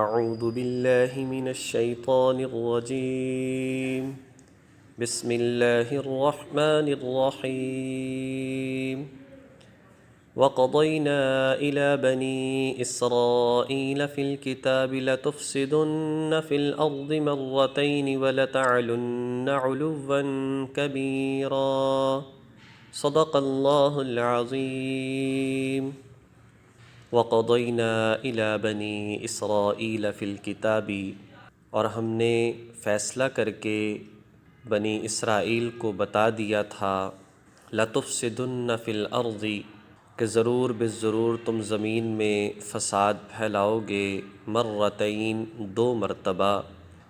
اعوذ باللہ من الشیطان الرجیم بسم اللہ الرحمن الرحیم وقضینا الی بنی اسرائیل فی الکتاب لتفسدن فی الارض مرتین ولتعلن علوا کبیرا صدق اللہ العظیم وقضینا الی بنی اسرائیل فی الکتاب، اور ہم نے فیصلہ کر کے بنی اسرائیل کو بتا دیا تھا لتفسدن فی الارض، کہ ضرور بالضرور تم زمین میں فساد پھیلاؤ گے، مرتین، 2 مرتبہ،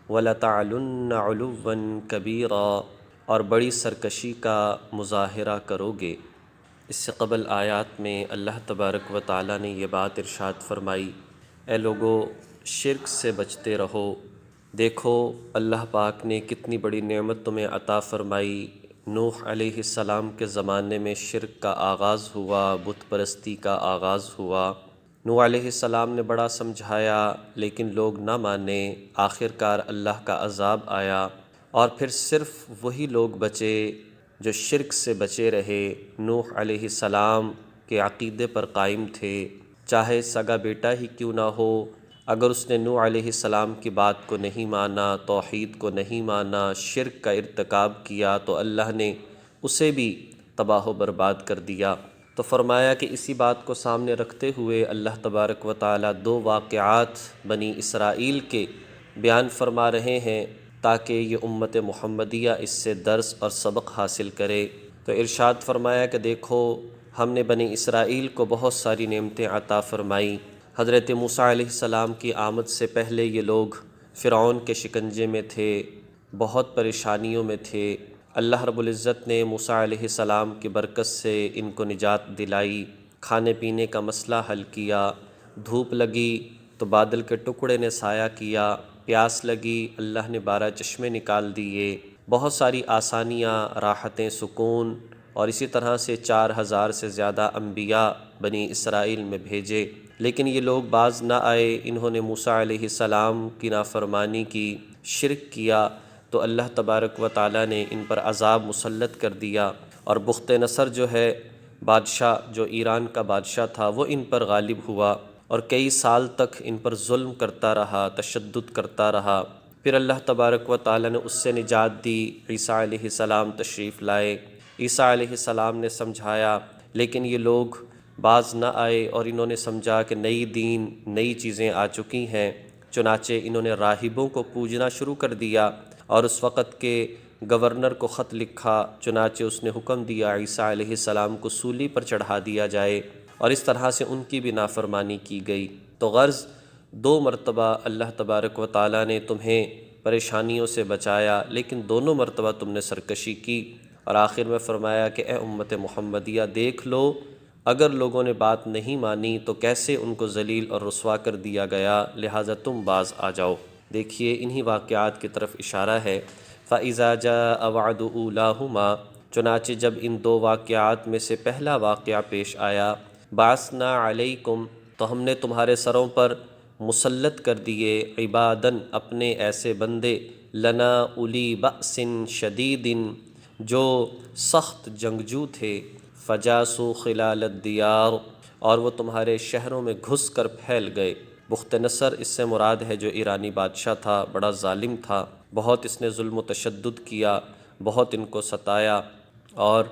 ولتعلن علوا کبیرا، اور بڑی سرکشی کا مظاہرہ کرو گے۔ اس سے قبل آیات میں اللہ تبارک و تعالیٰ نے یہ بات ارشاد فرمائی، اے لوگو شرک سے بچتے رہو۔ دیکھو اللہ پاک نے کتنی بڑی نعمت تمہیں عطا فرمائی۔ نوح علیہ السلام کے زمانے میں شرک کا آغاز ہوا، بت پرستی کا آغاز ہوا۔ نوح علیہ السلام نے بڑا سمجھایا لیکن لوگ نہ مانے، آخرکار اللہ کا عذاب آیا، اور پھر صرف وہی لوگ بچے جو شرک سے بچے رہے، نوح علیہ السلام کے عقیدے پر قائم تھے، چاہے سگا بیٹا ہی کیوں نہ ہو، اگر اس نے نوح علیہ السلام کی بات کو نہیں مانا، توحید کو نہیں مانا، شرک کا ارتکاب کیا، تو اللہ نے اسے بھی تباہ و برباد کر دیا۔ تو فرمایا کہ اسی بات کو سامنے رکھتے ہوئے اللہ تبارک و تعالیٰ 2 واقعات بنی اسرائیل کے بیان فرما رہے ہیں تاکہ یہ امت محمدیہ اس سے درس اور سبق حاصل کرے۔ تو ارشاد فرمایا کہ دیکھو ہم نے بنی اسرائیل کو بہت ساری نعمتیں عطا فرمائیں۔ حضرت موسیٰ علیہ السلام کی آمد سے پہلے یہ لوگ فرعون کے شکنجے میں تھے، بہت پریشانیوں میں تھے۔ اللہ رب العزت نے موسیٰ علیہ السلام کی برکت سے ان کو نجات دلائی، کھانے پینے کا مسئلہ حل کیا، دھوپ لگی تو بادل کے ٹکڑے نے سایہ کیا، پیاس لگی اللہ نے 12 چشمے نکال دیے، بہت ساری آسانیاں، راحتیں، سکون، اور اسی طرح سے 4000 سے زیادہ انبیاء بنی اسرائیل میں بھیجے، لیکن یہ لوگ باز نہ آئے۔ انہوں نے موسیٰ علیہ السلام کی نافرمانی کی، شرک کیا، تو اللہ تبارک و تعالیٰ نے ان پر عذاب مسلط کر دیا، اور بخت نصر جو ہے بادشاہ، جو ایران کا بادشاہ تھا، وہ ان پر غالب ہوا اور کئی سال تک ان پر ظلم کرتا رہا، تشدد کرتا رہا۔ پھر اللہ تبارک و تعالیٰ نے اس سے نجات دی، عیسیٰ علیہ السلام تشریف لائے، عیسیٰ علیہ السلام نے سمجھایا، لیکن یہ لوگ باز نہ آئے، اور انہوں نے سمجھا کہ نئی دین، نئی چیزیں آ چکی ہیں، چنانچہ انہوں نے راہبوں کو پوجنا شروع کر دیا، اور اس وقت کے گورنر کو خط لکھا، چنانچہ اس نے حکم دیا عیسیٰ علیہ السلام کو سولی پر چڑھا دیا جائے، اور اس طرح سے ان کی بھی نافرمانی کی گئی۔ تو غرض 2 مرتبہ اللہ تبارک و تعالیٰ نے تمہیں پریشانیوں سے بچایا، لیکن دونوں مرتبہ تم نے سرکشی کی، اور آخر میں فرمایا کہ اے امت محمدیہ دیکھ لو، اگر لوگوں نے بات نہیں مانی تو کیسے ان کو ذلیل اور رسوا کر دیا گیا، لہٰذا تم باز آ جاؤ۔ دیکھیے انہی واقعات کی طرف اشارہ ہے۔ فَإِذَا جَاءَ وَعْدُ أُولَاهُمَا، چنانچہ جب ان 2 واقعات میں سے پہلا واقعہ پیش آیا، بَعَثْنَا عَلَيْكُمْ، تو ہم نے تمہارے سروں پر مسلط کر دیے، عباداً، اپنے ایسے بندے، لنا اولی بأس شدید، جو سخت جنگجو تھے، فجاسوا خلال الدیار، اور وہ تمہارے شہروں میں گھس کر پھیل گئے۔ بخت نصر اس سے مراد ہے جو ایرانی بادشاہ تھا، بڑا ظالم تھا، بہت اس نے ظلم و تشدد کیا، بہت ان کو ستایا، اور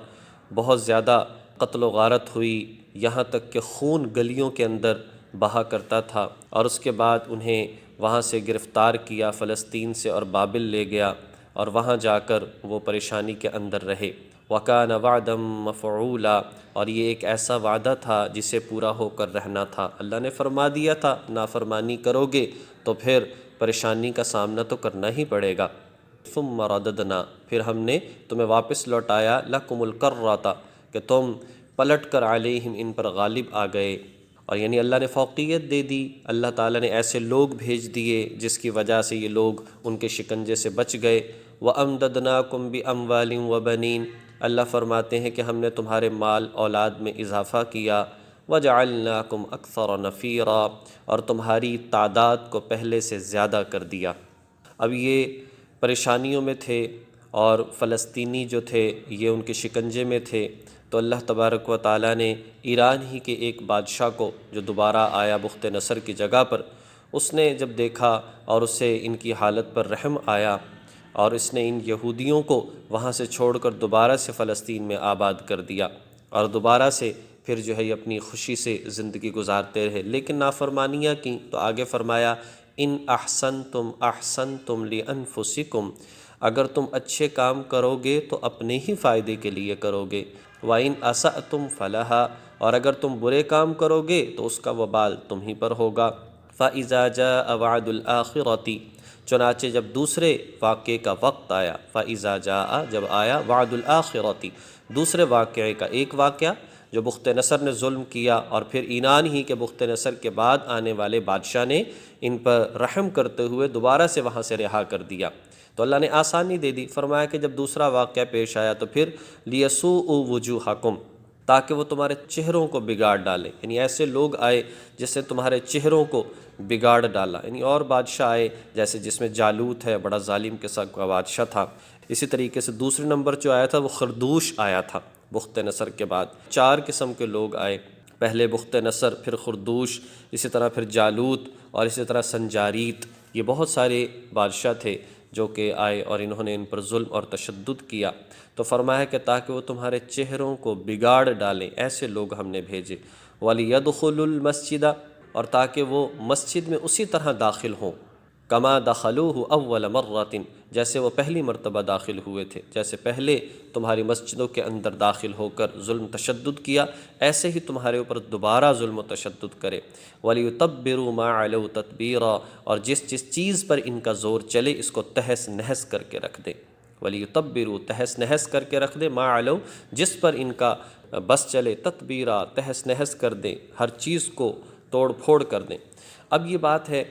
بہت زیادہ قتل و غارت ہوئی، یہاں تک کہ خون گلیوں کے اندر بہا کرتا تھا، اور اس کے بعد انہیں وہاں سے گرفتار کیا، فلسطین سے، اور بابل لے گیا، اور وہاں جا کر وہ پریشانی کے اندر رہے۔ وَكَانَ وَعْدًا مَفْعُولًا، اور یہ ایک ایسا وعدہ تھا جسے پورا ہو کر رہنا تھا۔ اللہ نے فرما دیا تھا نافرمانی کرو گے تو پھر پریشانی کا سامنا تو کرنا ہی پڑے گا۔ ثُمَّ رَدَدْنَا، پھر ہم نے تمہیں واپس لوٹایا، لَكُمُ الْكَرَّةَ، کہ تم پلٹ کر علیہم، ان پر غالب آ گئے، اور یعنی اللہ نے فوقیت دے دی، اللہ تعالیٰ نے ایسے لوگ بھیج دیے جس کی وجہ سے یہ لوگ ان کے شکنجے سے بچ گئے۔ وَأَمْدَدْنَاكُمْ بِأَمْوَالٍ وَبَنِينَ، اللہ فرماتے ہیں کہ ہم نے تمہارے مال اولاد میں اضافہ کیا۔ وَجَعَلْنَاكُمْ أَكْثَرَ نَفِيرًا، اور تمہاری تعداد کو پہلے سے زیادہ کر دیا۔ اب یہ پریشانیوں میں تھے اور فلسطینی جو تھے یہ ان کے شکنجے میں تھے، تو اللہ تبارک و تعالیٰ نے ایران ہی کے ایک بادشاہ کو جو دوبارہ آیا بخت نصر کی جگہ پر، اس نے جب دیکھا اور اسے ان کی حالت پر رحم آیا، اور اس نے ان یہودیوں کو وہاں سے چھوڑ کر دوبارہ سے فلسطین میں آباد کر دیا، اور دوبارہ سے پھر جو ہے یہ اپنی خوشی سے زندگی گزارتے رہے۔ لیکن نافرمانیاں کیں تو آگے فرمایا ان احسنتم احسنتم لانفسکم، اگر تم اچھے کام کرو گے تو اپنے ہی فائدے کے لیے کرو گے، وَإِنْ أَسَأْتُمْ فَلَهَا، اور اگر تم برے کام کرو گے تو اس کا وبال تم ہی پر ہوگا۔ فَإِذَا جَاءَ وَعْدُ الْآخِرَةِ، چنانچہ جب دوسرے واقعے کا وقت آیا، فَإِذَا جَاءَ، جب آیا، وَعْدُ الْآخِرَةِ، دوسرے واقعے کا، ایک واقعہ جو بخت نصر نے ظلم کیا، اور پھر ایران ہی کے بخت نصر کے بعد آنے والے بادشاہ نے ان پر رحم کرتے ہوئے دوبارہ سے وہاں سے رہا کر دیا، تو اللہ نے آسانی دے دی۔ فرمایا کہ جب دوسرا واقعہ پیش آیا تو پھر لِيَسُوءُ وُجُوهَكُمْ، تاکہ وہ تمہارے چہروں کو بگاڑ ڈالیں، یعنی ایسے لوگ آئے جس نے تمہارے چہروں کو بگاڑ ڈالا، یعنی اور بادشاہ آئے جیسے جس میں جالوت ہے، بڑا ظالم قسم کا بادشاہ تھا۔ اسی طریقے سے دوسرے نمبر جو آیا تھا وہ خردوش آیا تھا بخت نصر کے بعد۔ 4 قسم کے لوگ آئے، پہلے بخت نصر، پھر خردوش، اسی طرح پھر جالوت، اور اسی طرح سنجاریت۔ یہ بہت سارے بادشاہ تھے جو کہ آئے اور انہوں نے ان پر ظلم اور تشدد کیا، تو فرمایا کہ تاکہ وہ تمہارے چہروں کو بگاڑ ڈالیں، ایسے لوگ ہم نے بھیجے۔ وَلِيَدْخُلُوا الْمَسْجِدَ، اور تاکہ وہ مسجد میں اسی طرح داخل ہوں، کما دخلوہ اول مرۃ، جیسے وہ پہلی مرتبہ داخل ہوئے تھے، جیسے پہلے تمہاری مسجدوں کے اندر داخل ہو کر ظلم تشدد کیا، ایسے ہی تمہارے اوپر دوبارہ ظلم و تشدد کرے۔ وَلِيُتَبِّرُوا مَا عَلَوْا تَتْبِيرًا، اور جس جس چیز پر ان کا زور چلے اس کو تہس نہس کر کے رکھ دیں۔ وَلِيُتَبِّرُوا، تہس نہس کر کے رکھ دیں، مَا عَلَوْا، جس پر ان کا بس چلے، تتبیرا، تہس نہس کر دیں، ہر چیز کو توڑ پھوڑ کر دیں۔ اب یہ بات ہے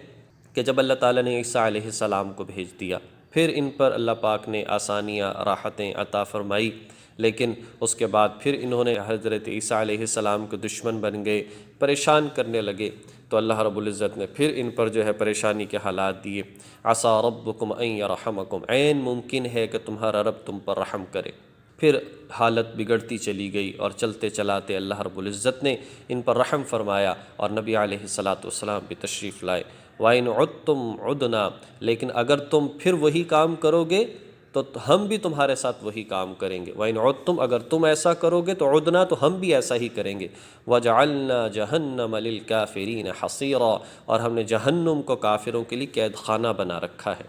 کہ جب اللہ تعالیٰ نے عیسیٰ علیہ السلام کو بھیج دیا، پھر ان پر اللہ پاک نے آسانیاں، راحتیں عطا فرمائی، لیکن اس کے بعد پھر انہوں نے حضرت عیسیٰ علیہ السلام کے دشمن بن گئے، پریشان کرنے لگے، تو اللہ رب العزت نے پھر ان پر جو ہے پریشانی کے حالات دیے۔ عسیٰ ربکم ان یرحمکم، عین ممکن ہے کہ تمہارا رب تم پر رحم کرے۔ پھر حالت بگڑتی چلی گئی، اور چلتے چلاتے اللہ رب العزت نے ان پر رحم فرمایا، اور نبی علیہ السلام بھی تشریف لائے۔ وَإِنْ عُدْتُمْ عُدْنَا، لیکن اگر تم پھر وہی کام کرو گے تو ہم بھی تمہارے ساتھ وہی کام کریں گے۔ وَإِنْ عُدْتُمْ، اگر تم ایسا کرو گے تو عُدْنَا، تو ہم بھی ایسا ہی کریں گے۔ وَجَعَلْنَا جَهَنَّمَ لِلْكَافِرِينَ حَصِيرًا، اور ہم نے جہنم کو کافروں کے لیے قید خانہ بنا رکھا ہے۔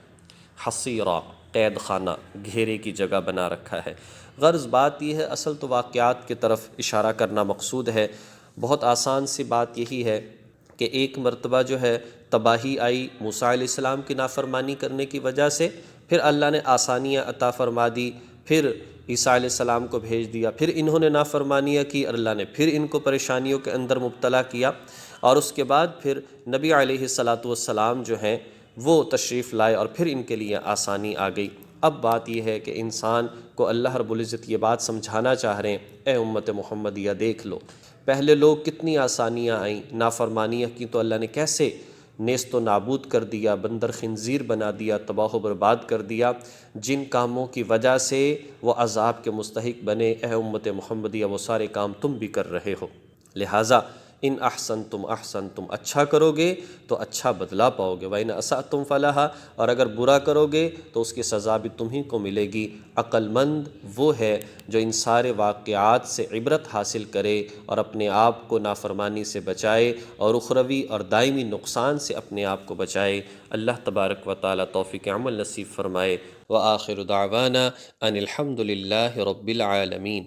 حصیرہ، قید خانہ، گھیرے کی جگہ بنا رکھا ہے۔ غرض بات یہ ہے، اصل تو واقعات کی طرف اشارہ کرنا مقصود ہے۔ بہت آسان سی بات یہی ہے کہ ایک مرتبہ جو ہے تباہی آئی موسیٰ علیہ السلام کی نافرمانی کرنے کی وجہ سے، پھر اللہ نے آسانیاں عطا فرما دی، پھر عیسیٰ علیہ السلام کو بھیج دیا، پھر انہوں نے نافرمانیاں کی، اللہ نے پھر ان کو پریشانیوں کے اندر مبتلا کیا، اور اس کے بعد پھر نبی علیہ السلام جو ہیں وہ تشریف لائے، اور پھر ان کے لیے آسانی آ گئی۔ اب بات یہ ہے کہ انسان کو اللہ رب العزت یہ بات سمجھانا چاہ رہے ہیں، اے امت محمدیہ دیکھ لو، پہلے لوگ کتنی آسانیاں آئیں، نافرمانیاں کی تو اللہ نے کیسے نیست و نابود کر دیا، بندر خنزیر بنا دیا، تباہ و برباد کر دیا، جن کاموں کی وجہ سے وہ عذاب کے مستحق بنے۔ اے امت محمدیہ وہ سارے کام تم بھی کر رہے ہو، لہٰذا ان احسنتم احسنتم، اچھا کرو گے تو اچھا بدلہ پاؤ گے، وَإِنْ أَسَأْتُمْ فَلَهَا، اور اگر برا کرو گے تو اس کی سزا بھی تمہیں کو ملے گی۔ عقل مند وہ ہے جو ان سارے واقعات سے عبرت حاصل کرے اور اپنے آپ کو نافرمانی سے بچائے اور اخروی اور دائمی نقصان سے اپنے آپ کو بچائے۔ اللہ تبارک و تعالی توفیق عمل نصیب فرمائے۔ وآخر دعوانا ان الحمد للہ رب العالمین۔